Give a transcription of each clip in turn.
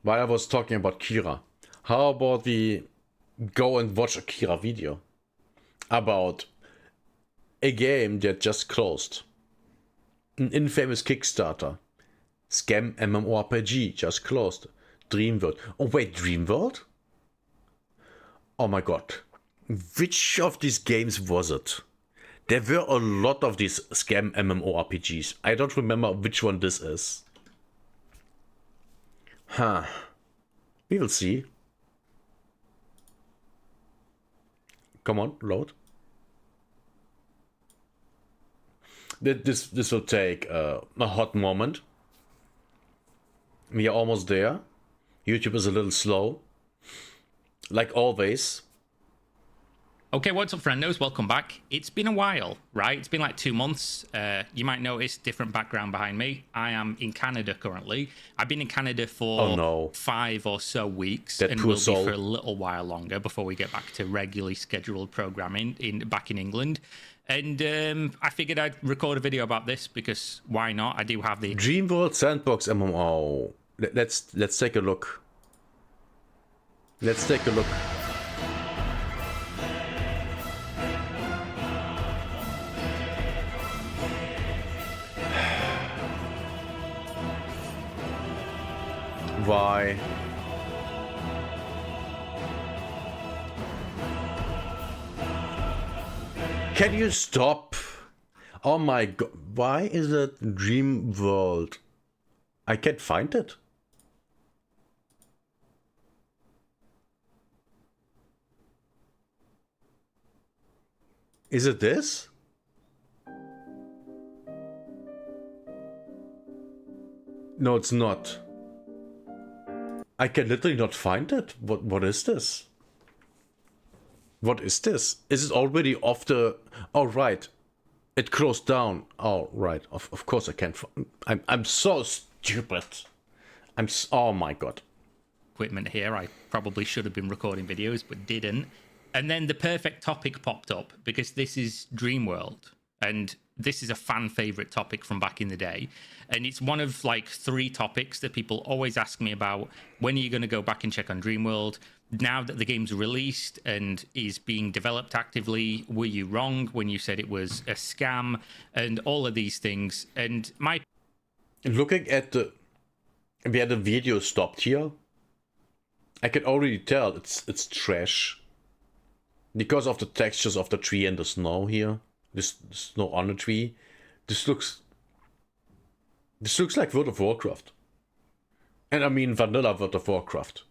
while I was talking about Kira, how about we go and watch a Kira video about a game that just closed. An infamous Kickstarter. Scam MMORPG just closed. Dreamworld. Oh wait, Dreamworld? Oh my god. Which of these games was it? There were a lot of these scam MMORPGs. I don't remember which one this is. Huh. We will see. Come on, load. This will take a hot moment. We are almost there. YouTube is a little slow. Like always. Okay, what's up, friendos? Welcome back. It's been a while, right? It's been like 2 months. You might notice different background behind me. I am in Canada currently. I've been in Canada for 5 or so weeks, and will be for a little while longer before we get back to regularly scheduled programming back in England. And I figured I'd record a video about this because why not? I do have the Dreamworld Sandbox MMO. Let's take a look. Let's take a look. Why? Can you stop? Oh my god. Why is it Dream World? I can't find it. Is it this? No, it's not. I can literally not find it. What is this? What is this? Is it already off the... Oh, right. It closed down. Oh, right. Of course I can't... I'm so stupid. Oh my god. Equipment here. I probably should have been recording videos, but didn't. And then the perfect topic popped up because this is Dreamworld. And this is a fan favorite topic from back in the day. And it's one of like 3 topics that people always ask me about. When are you going to go back and check on Dreamworld? Now that the game's released and is being developed actively, were you wrong when you said it was a scam? And all of these things. And my... Looking at the... Where the video stopped here, I can already tell it's trash. Because of the textures of the tree and the snow here. The snow on the tree. This looks like World of Warcraft. And I mean vanilla World of Warcraft.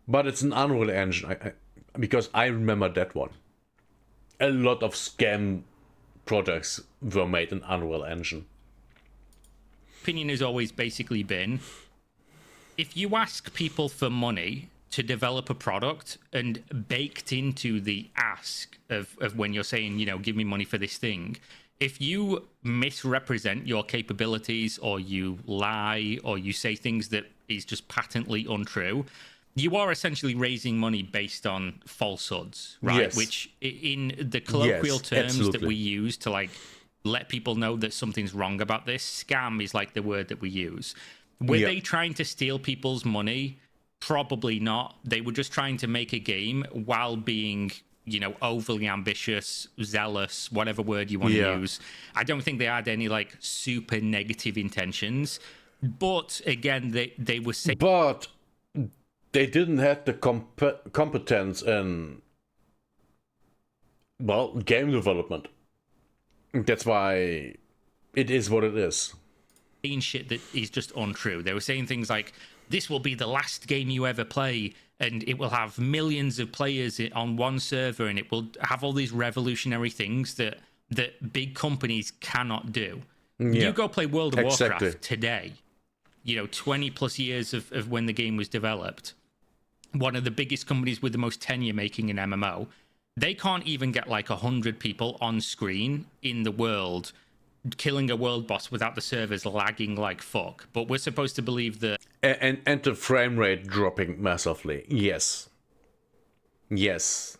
But it's an Unreal Engine, because I remember that one. A lot of scam projects were made in Unreal Engine. Opinion has always basically been, if you ask people for money to develop a product, and baked into the ask of when you're saying, you know, give me money for this thing, if you misrepresent your capabilities or you lie or you say things that is just patently untrue, you are essentially raising money based on falsehoods, right? Yes. Which in the colloquial terms that we use to like let people know that something's wrong about this, scam is like the word that we use. Were they trying to steal people's money? Probably not. They were just trying to make a game while being, you know, overly ambitious, zealous, whatever word you want to use. I don't think they had any like super negative intentions. But again, they were saying... But they didn't have the competence in, well, game development. That's why it is what it is. Saying shit that is just untrue. They were saying things like, this will be the last game you ever play, and it will have millions of players on one server, and it will have all these revolutionary things that big companies cannot do. You go play World of Warcraft today, you know, 20 plus years of when the game was developed, one of the biggest companies with the most tenure making an MMO, they can't even get like 100 people on screen in the world killing a world boss without the servers lagging like fuck. But we're supposed to believe that... And the frame rate dropping massively. Yes. Yes.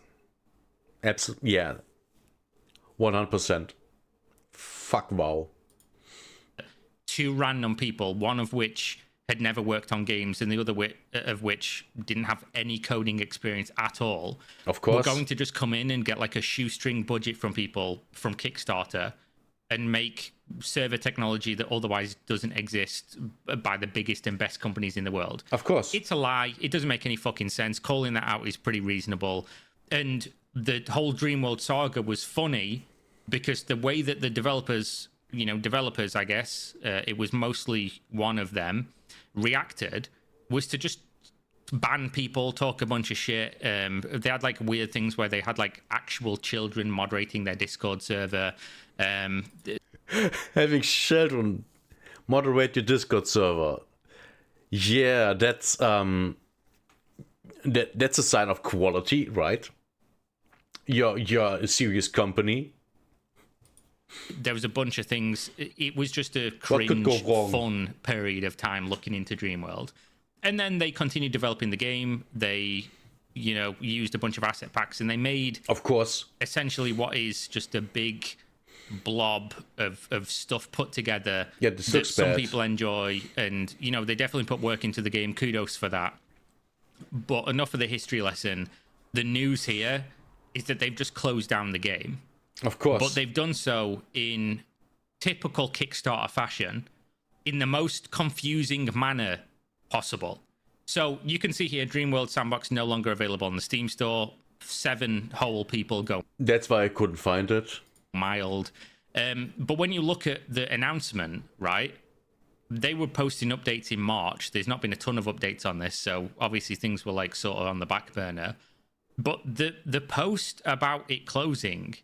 Absolutely. Yeah. 100%. Fuck wow. 2 random people, one of which had never worked on games, and the other of which didn't have any coding experience at all. Of course. We're going to just come in and get like a shoestring budget from people from Kickstarter and make server technology that otherwise doesn't exist by the biggest and best companies in the world. Of course. It's a lie. It doesn't make any fucking sense. Calling that out is pretty reasonable. And the whole Dreamworld saga was funny because the way that the developers, I guess, it was mostly one of them, reacted was to just ban people, talk a bunch of shit. They had like weird things where they had like actual children moderating their Discord server. Having children moderate your Discord server. Yeah, that's that's a sign of quality, right? You're a serious company. There was a bunch of things. It was just a cringe, fun period of time looking into Dreamworld. And then they continued developing the game. They, used a bunch of asset packs, and they made, of course, essentially what is just a big blob of stuff put together that some people enjoy. And, they definitely put work into the game. Kudos for that. But enough of the history lesson. The news here is that they've just closed down the game. Of course. But they've done so in typical Kickstarter fashion, in the most confusing manner possible. So you can see here, Dreamworld Sandbox no longer available on the Steam store. 7 whole people go. That's why I couldn't find it. Mild. But when you look at the announcement, right, they were posting updates in March. There's not been a ton of updates on this, so obviously things were like sort of on the back burner. But the post about it closing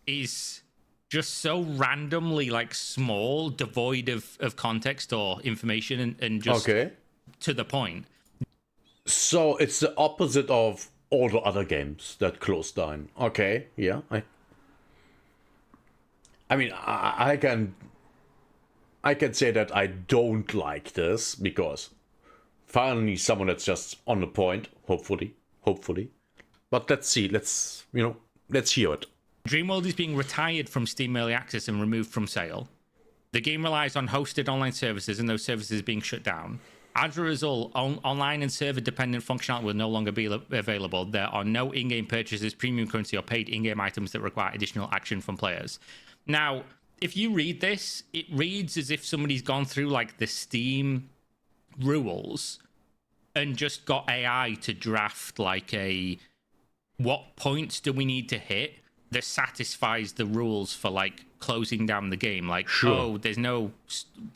is just so randomly like small, devoid of context or information, and just to the point. So it's the opposite of all the other games that closed down. Okay, yeah. I mean, I can say that I don't like this because finally someone that's just on the point, hopefully. But let's see, let's hear it. Dreamworld is being retired from Steam Early Access and removed from sale. The game relies on hosted online services, and those services are being shut down. As a result, online and server-dependent functionality will no longer be available. There are no in-game purchases, premium currency, or paid in-game items that require additional action from players. Now, if you read this, it reads as if somebody's gone through like the Steam rules and just got AI to draft like what points do we need to hit that satisfies the rules for like closing down the game. Like, sure. Oh, there's no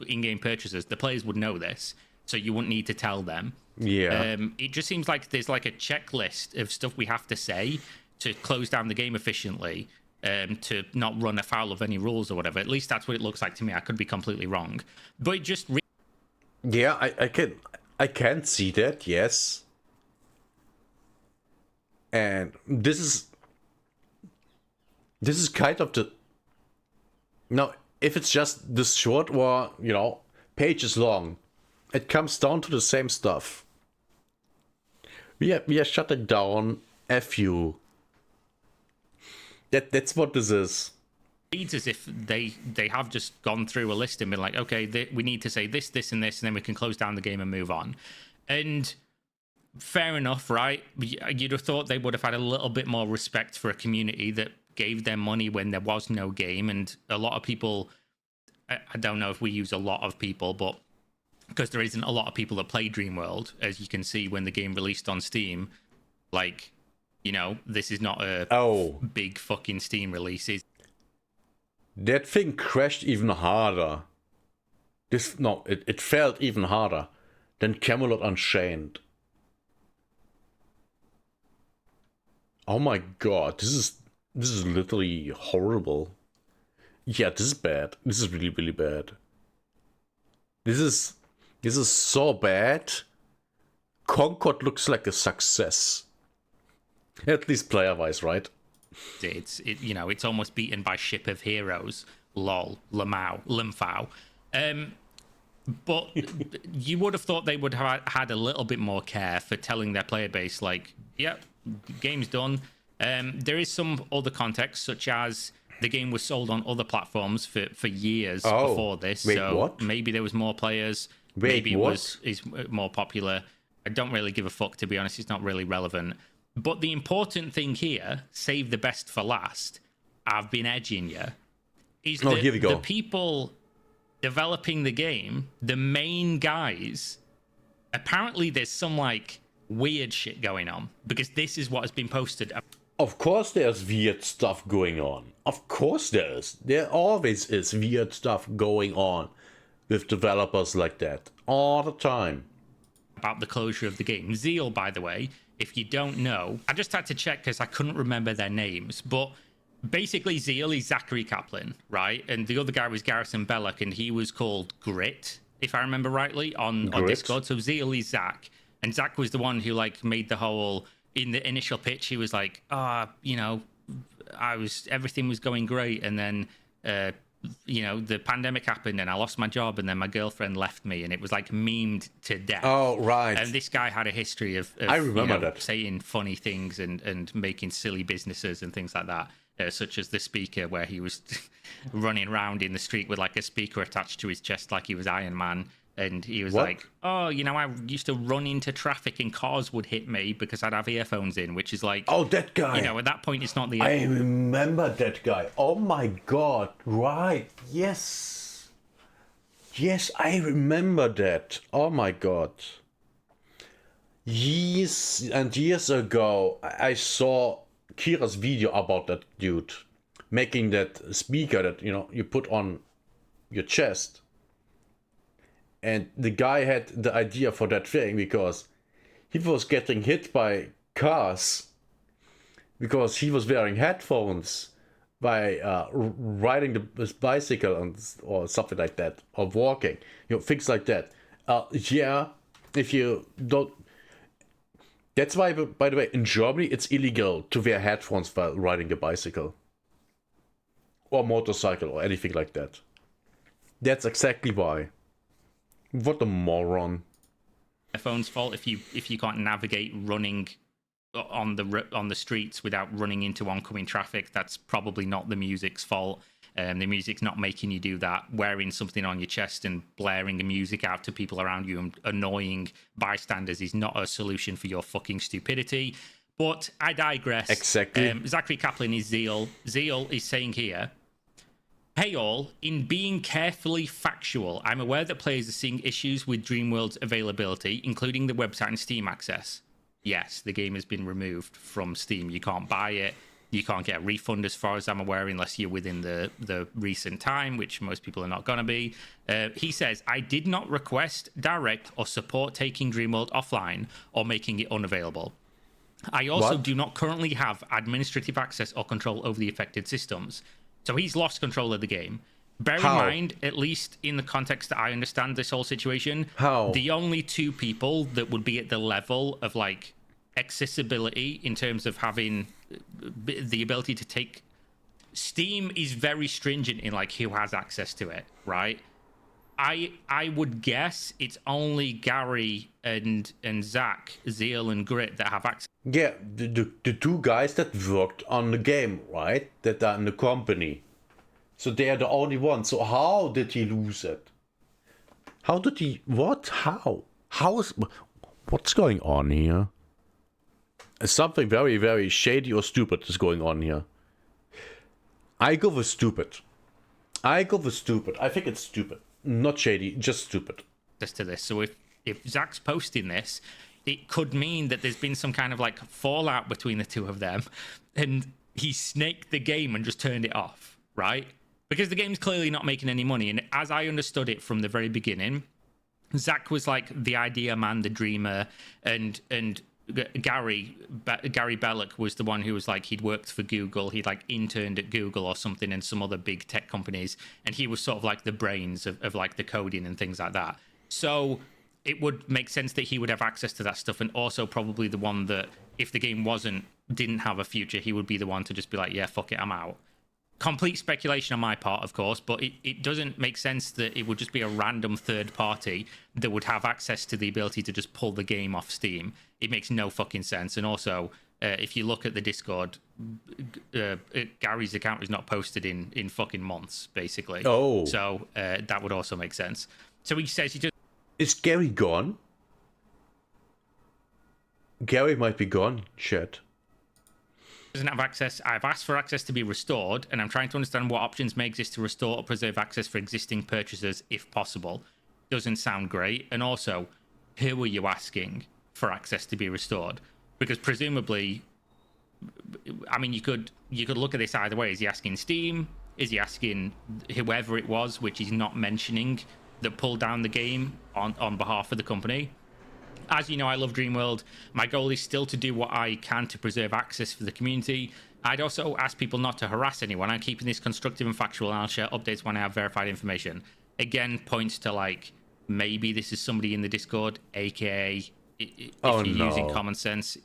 in-game purchases. The players would know this, so you wouldn't need to tell them. Yeah. It just seems like there's like a checklist of stuff we have to say to close down the game efficiently, to not run afoul of any rules or whatever. At least that's what it looks like to me. I could be completely wrong, but it just yeah, I can see that. Yes. And this is kind of the... Now, if it's just this short or, pages long, it comes down to the same stuff. We are shutting down FU. That's what this is. It reads as if they have just gone through a list and been like, okay, we need to say this, this, and this, and then we can close down the game and move on. And fair enough, right? You'd have thought they would have had a little bit more respect for a community that gave them money when there was no game. And a lot of people, I don't know if we use a lot of people, but because there isn't a lot of people that play Dreamworld, as you can see when the game released on Steam, like, this is not a big fucking Steam release. That thing crashed even harder. It felt even harder than Camelot Unchained. Oh my god, this is literally horrible. Yeah, this is bad. This is really, really bad. This is so bad. Concord looks like a success. At least player-wise, right? It's almost beaten by Ship of Heroes. Lol. Limfao. But you would have thought they would have had a little bit more care for telling their player base, like, yep, game's done. There is some other context, such as the game was sold on other platforms for years before this. Wait, so what? Maybe there was more players. Wait, maybe what? is more popular. I don't really give a fuck, to be honest. It's not really relevant. But the important thing here, save the best for last, I've been edging you, is Oh, that here we go. the people developing the game, the main guys, apparently there's some like weird shit going on, because this is what has been posted. Of course there's weird stuff going on. Of course there is. There always is weird stuff going on with developers like that. All the time. About the closure of the game. Zeal, by the way, if you don't know, I just had to check because I couldn't remember their names, but basically Zeal is Zachary Kaplan, right? And the other guy was Garrison Belloc, and he was called Grit, if I remember rightly, on Discord. So Zeal is Zach, and Zach was the one who like made the whole, in the initial pitch, he was like, you know, everything was going great, and then you know, the pandemic happened and I lost my job, and then my girlfriend left me, and it was like memed to death. Oh, right. And this guy had a history of I remember you know, that. saying funny things and making silly businesses and things like that, such as the speaker, where he was running around in the street with like a speaker attached to his chest like he was Iron Man. And he was like, oh, you know, I used to run into traffic and cars would hit me because I'd have earphones in, which is like... Oh, that guy. You know, at that point, it's not the... I remember that guy. Oh my god. Right. Yes. Yes, I remember that. Oh my god. Years and years ago, I saw Kira's video about that dude making that speaker that, you know, you put on your chest. And the guy had the idea for that thing because he was getting hit by cars because he was wearing headphones by riding the bicycle or something like that, or walking, you know, things like that. Yeah, if you don't... That's why, by the way, in Germany, it's illegal to wear headphones while riding a bicycle or motorcycle or anything like that. That's exactly why. What a moron. Phone's fault if you can't navigate running on the streets without running into oncoming traffic. That's probably not the music's fault. The music's not making you do that. Wearing something on your chest and blaring the music out to people around you and annoying bystanders is not a solution for your fucking stupidity. But I digress. Exactly. Zachary Kaplan is Zeal. Zeal is saying here, hey all, in being carefully factual, I'm aware that players are seeing issues with Dreamworld's availability, including the website and Steam access. Yes, the game has been removed from Steam. You can't buy it. You can't get a refund as far as I'm aware, unless you're within the recent time, which most people are not going to be. He says, I did not request, direct, or support taking Dreamworld offline or making it unavailable. I also do not currently have administrative access or control over the affected systems. So he's lost control of the game. Bear in mind, at least in the context that I understand this whole situation, the only two people that would be at the level of like accessibility in terms of having the ability to take... Steam is very stringent in like who has access to it, right? I would guess it's only Gary and Zach, Zeal and Grit that have access. Yeah, the two guys that worked on the game, right? That are in the company. So they are the only ones. So how did he lose it? How did he... What? How? How is... What's going on here? Something very, very shady or stupid is going on here. I go with stupid. I think it's stupid. Not shady, just stupid. To this. So if Zach's posting this, it could mean that there's been some kind of like fallout between the two of them, and he snaked the game and just turned it off, right? Because the game's clearly not making any money. And as I understood it from the very beginning, Zach was like the idea man, the dreamer, and Gary Belloc was the one who was like, he'd worked for Google, he'd like interned at Google or something and some other big tech companies, and he was sort of like the brains of like the coding and things like that. So it would make sense that he would have access to that stuff, and also probably the one that if the game didn't have a future, he would be the one to just be like, yeah, fuck it, I'm out. Complete speculation on my part, of course, but it doesn't make sense that it would just be a random third party that would have access to the ability to just pull the game off Steam. It makes no fucking sense. And also, if you look at the Discord, Gary's account is not posted in fucking months, basically. Oh. So that would also make sense. So he says he just... Is Gary gone? Gary might be gone, chat. Doesn't have access. I've asked for access to be restored, and I'm trying to understand what options may exist to restore or preserve access for existing purchasers if possible. Doesn't sound great. And also, who are you asking for access to be restored? Because presumably, I mean, you could look at this either way. Is he asking Steam? Is he asking whoever it was, which he's not mentioning, that pulled down the game on behalf of the company? As you know, I love Dreamworld. My goal is still to do what I can to preserve access for the community. I'd also ask people not to harass anyone. I'm keeping this constructive and factual, and I'll share updates when I have verified information. Again, points to like, maybe this is somebody in the Discord, aka if you're using common sense,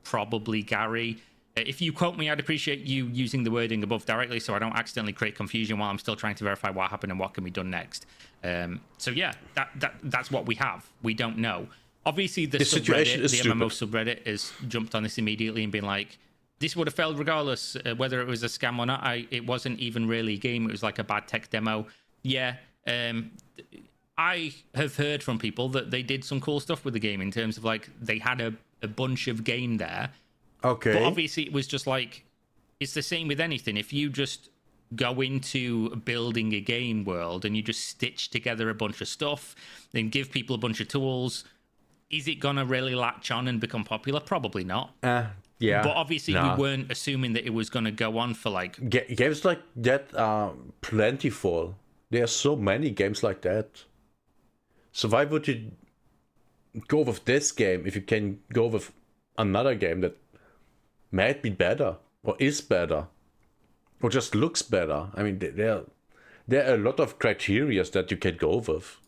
probably Gary. If you quote me, I'd appreciate you using the wording above directly so I don't accidentally create confusion while I'm still trying to verify what happened and what can be done next. So yeah, that's what we have. We don't know. Obviously, the subreddit, the MMO subreddit, has jumped on this immediately and been like, this would have failed regardless, whether it was a scam or not. It wasn't even really a game. It was like a bad tech demo. Yeah, I have heard from people that they did some cool stuff with the game in terms of like they had a bunch of game there. Okay. But obviously, it was just like, it's the same with anything. If you just go into building a game world and you just stitch together a bunch of stuff, then give people a bunch of tools, is it gonna really latch on and become popular? Probably not. Yeah. But obviously, we weren't assuming that it was gonna go on for like... Games like that are plentiful. There are so many games like that. So why would you go with this game if you can go with another game that might be better or is better or just looks better? I mean, there are a lot of criteria that you can go with.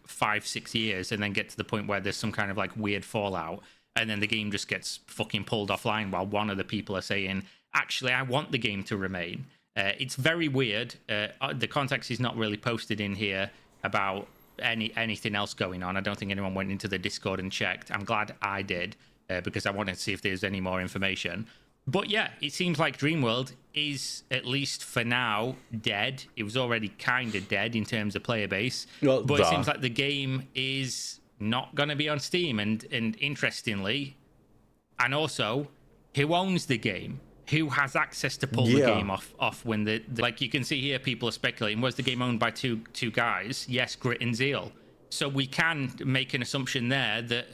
5-6 years and then get to the point where there's some kind of like weird fallout and then the game just gets fucking pulled offline while one of the people are saying, actually, I want the game to remain. It's very weird. The context is not really posted in here about anything else going on. I don't think anyone went into the Discord and checked. I'm glad I did because I wanted to see if there's any more information. But yeah, it seems like Dreamworld is, at least for now, dead. It was already kind of dead in terms of player base. Well, but it seems like the game is not going to be on Steam. And interestingly, and also, who owns the game? Who has access to pull the game off when the like you can see here, people are speculating, was the game owned by two guys? Yes, Grit and Zeal. So we can make an assumption there that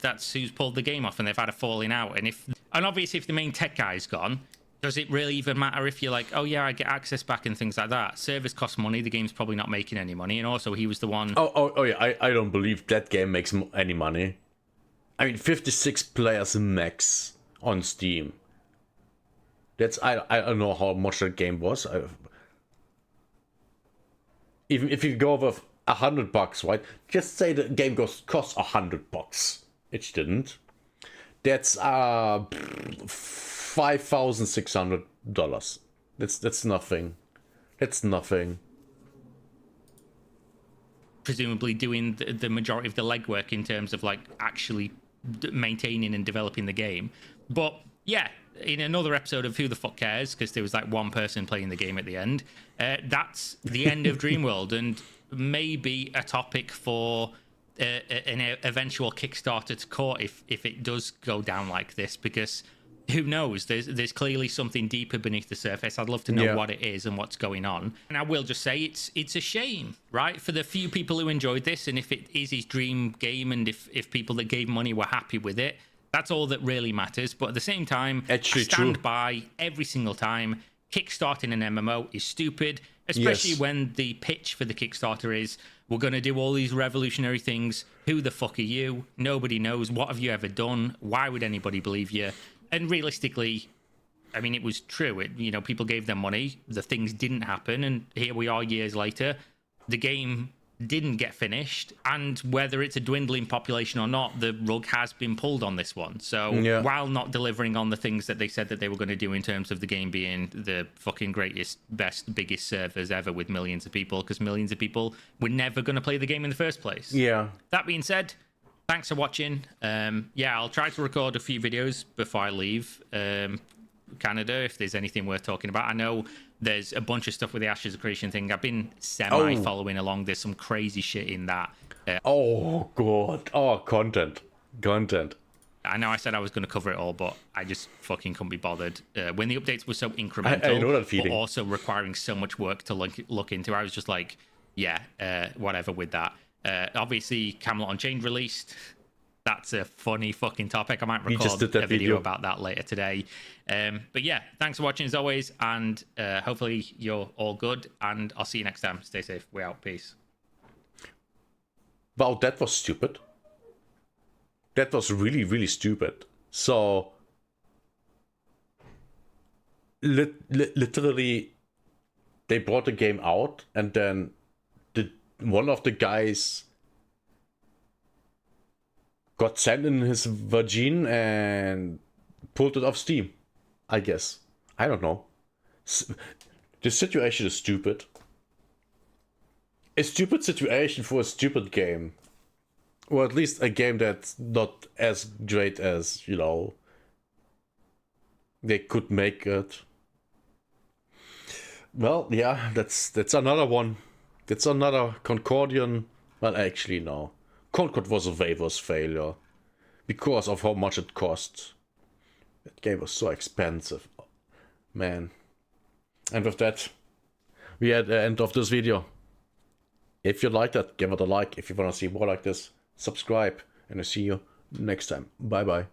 that's who's pulled the game off and they've had a falling out. And obviously if the main tech guy's gone, does it really even matter if you're like, oh yeah, I get access back and things like that? Servers cost money, the game's probably not making any money, and also he was the one... Oh yeah, I don't believe that game makes any money. I mean, 56 players max on Steam. That's I don't know how much that game was. Even if you go with $100, right? Just say the game costs $100. It didn't. That's $5,600. That's nothing. That's nothing. Presumably doing the majority of the legwork in terms of like actually maintaining and developing the game. But yeah, in another episode of Who the Fuck Cares, because there was like one person playing the game at the end, that's the end of Dreamworld, and maybe a topic for an eventual Kickstarter to court if it does go down like this, because who knows, there's clearly something deeper beneath the surface. I'd love to know what it is and what's going on. And I will just say it's a shame, right, for the few people who enjoyed this, and if it is his dream game and if people that gave money were happy with it, that's all that really matters. But at the same time, actually, I stand by every single time. Kickstarting an MMO is stupid, especially when the pitch for the Kickstarter is, we're going to do all these revolutionary things. Who the fuck are you? Nobody knows. What have you ever done? Why would anybody believe you? And realistically, I mean, it was true. People gave them money. The things didn't happen. And here we are years later. The game didn't get finished, and whether it's a dwindling population or not, the rug has been pulled on this one. So while not delivering on the things that they said that they were going to do in terms of the game being the fucking greatest, best, biggest servers ever with millions of people, because millions of people were never going to play the game in the first place. That being said, thanks for watching. I'll try to record a few videos before I leave Canada if there's anything worth talking about. I know there's a bunch of stuff with the Ashes of Creation thing. I've been semi-following along. There's some crazy shit in that. Oh god. Oh, content. I know I said I was going to cover it all, but I just fucking couldn't be bothered. When the updates were so incremental, I know that but feeling. also requiring so much work to look into, I was just like, yeah, whatever with that. Obviously, Camelot Unchained released. That's a funny fucking topic. I might We just record did that a video video. about that later today. But yeah, thanks for watching as always, and hopefully you're all good, and I'll see you next time. Stay safe. We're out. Peace. Wow, that was stupid. That was really, really stupid. So, literally, they brought the game out, and then one of the guys got sand in his vagine and pulled it off Steam, I guess. I don't know. The situation is stupid. A stupid situation for a stupid game. Or at least a game that's not as great as, you know, they could make it. Well, yeah, that's another one. That's another Concordian. Well, actually, no. Concord was a Wavers failure. Because of how much it cost. That game was so expensive. Man. And with that, we are at the end of this video. If you liked it, give it a like. If you want to see more like this, subscribe. And I'll see you next time. Bye bye.